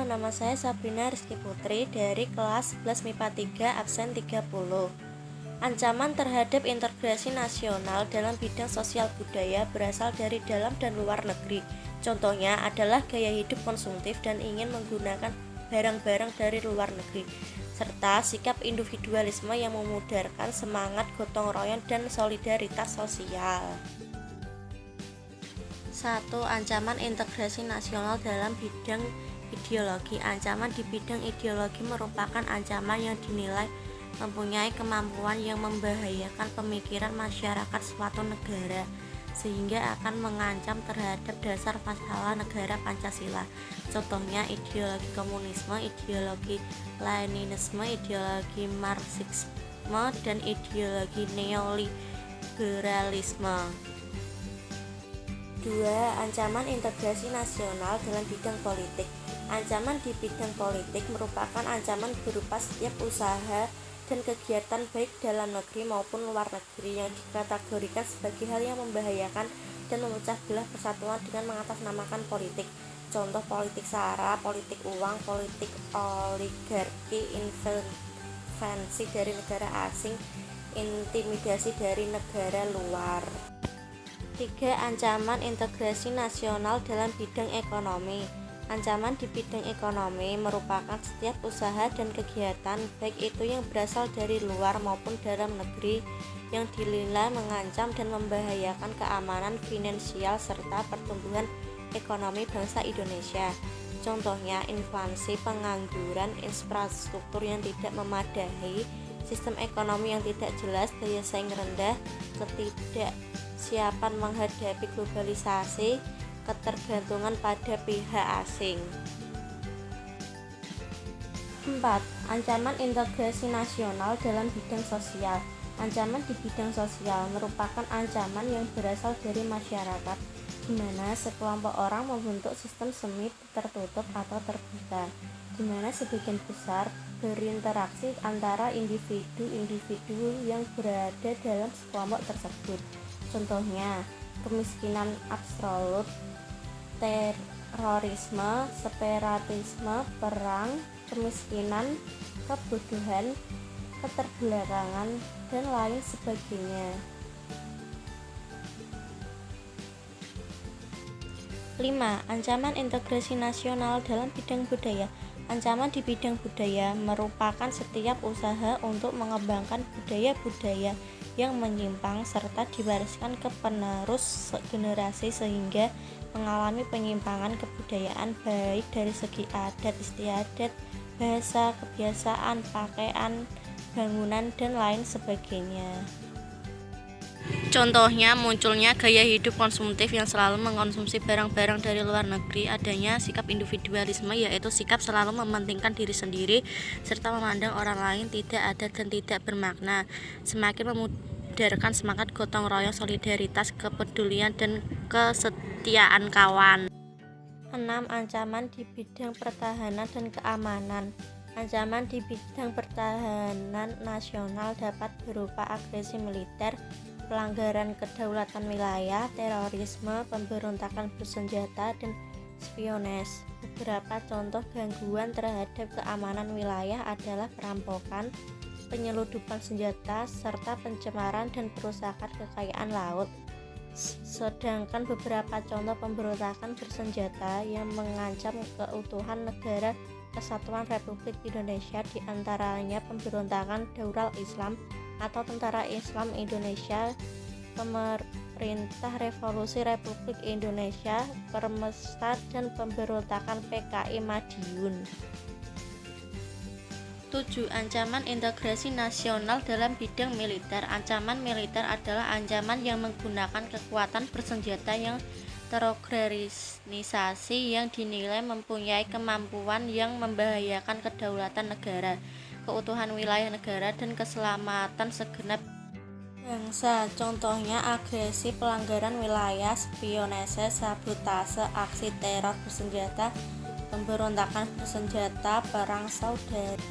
nama saya Sabrina Rizky Putri dari kelas 11 MIPA 3 absen 30. Ancaman terhadap integrasi nasional dalam bidang sosial budaya berasal dari dalam dan luar negeri. Contohnya adalah gaya hidup konsumtif dan ingin menggunakan barang-barang dari luar negeri, serta sikap individualisme yang memudarkan semangat gotong royong dan solidaritas sosial. 1. Ancaman integrasi nasional dalam bidang ideologi. Ancaman di bidang ideologi merupakan ancaman yang dinilai mempunyai kemampuan yang membahayakan pemikiran masyarakat suatu negara, sehingga akan mengancam terhadap dasar masalah negara Pancasila. Contohnya ideologi komunisme, ideologi Leninisme, ideologi Marxisme, dan ideologi neoliberalisme. 2. Ancaman integrasi nasional dalam bidang politik. Ancaman di bidang politik merupakan ancaman berupa setiap usaha dan kegiatan baik dalam negeri maupun luar negeri yang dikategorikan sebagai hal yang membahayakan dan memecah belah persatuan dengan mengatasnamakan politik. Contoh politik sara, politik uang, politik oligarki, intervensi dari negara asing, intimidasi dari negara luar. 3. Ancaman integrasi nasional dalam bidang ekonomi. Ancaman di bidang ekonomi merupakan setiap usaha dan kegiatan, baik itu yang berasal dari luar maupun dalam negeri, yang dinilai mengancam dan membahayakan keamanan finansial serta pertumbuhan ekonomi bangsa Indonesia. Contohnya inflasi, pengangguran, infrastruktur yang tidak memadai, sistem ekonomi yang tidak jelas, daya saing rendah, ketidaksiapan menghadapi globalisasi, ketergantungan pada pihak asing. 4. Ancaman integrasi nasional dalam bidang sosial. Ancaman di bidang sosial merupakan ancaman yang berasal dari masyarakat, di mana sekelompok orang membentuk sistem semi tertutup atau terbuka, di mana sebagian besar berinteraksi antara individu-individu yang berada dalam sekelompok tersebut. Contohnya, kemiskinan absolut, terorisme, separatisme, perang, kemiskinan, kebodohan, keterbelakangan, dan lain sebagainya. 5. Ancaman integrasi nasional dalam bidang budaya. Ancaman di bidang budaya merupakan setiap usaha untuk mengembangkan budaya-budaya yang menyimpang serta diwariskan ke penerus generasi sehingga mengalami penyimpangan kebudayaan baik dari segi adat istiadat, bahasa, kebiasaan, pakaian, bangunan, dan lain sebagainya. Contohnya munculnya gaya hidup konsumtif yang selalu mengkonsumsi barang-barang dari luar negeri, adanya sikap individualisme yaitu sikap selalu mementingkan diri sendiri serta memandang orang lain tidak ada dan tidak bermakna, semakin memudarkan semangat gotong royong, solidaritas, kepedulian, dan kesetiaan kawan. 6. Ancaman di bidang pertahanan dan keamanan. Ancaman di bidang pertahanan nasional dapat berupa agresi militer, pelanggaran kedaulatan wilayah, terorisme, pemberontakan bersenjata, dan spionase. Beberapa contoh gangguan terhadap keamanan wilayah adalah perampokan, penyeludupan senjata, serta pencemaran dan perusakan kekayaan laut. Sedangkan beberapa contoh pemberontakan bersenjata yang mengancam keutuhan negara Kesatuan Republik Indonesia diantaranya pemberontakan Daulah Islam atau Tentara Islam Indonesia, Pemerintah Revolusi Republik Indonesia, Permesta, dan pemberontakan PKI Madiun. 7. Ancaman integrasi nasional dalam bidang militer. Ancaman militer adalah ancaman yang menggunakan kekuatan bersenjata yang terorganisasi yang dinilai mempunyai kemampuan yang membahayakan kedaulatan negara, keutuhan wilayah negara, dan keselamatan segenap bangsa. Contohnya agresi, pelanggaran wilayah, spionase, sabotase, aksi teror bersenjata, pemberontakan bersenjata, perang saudara.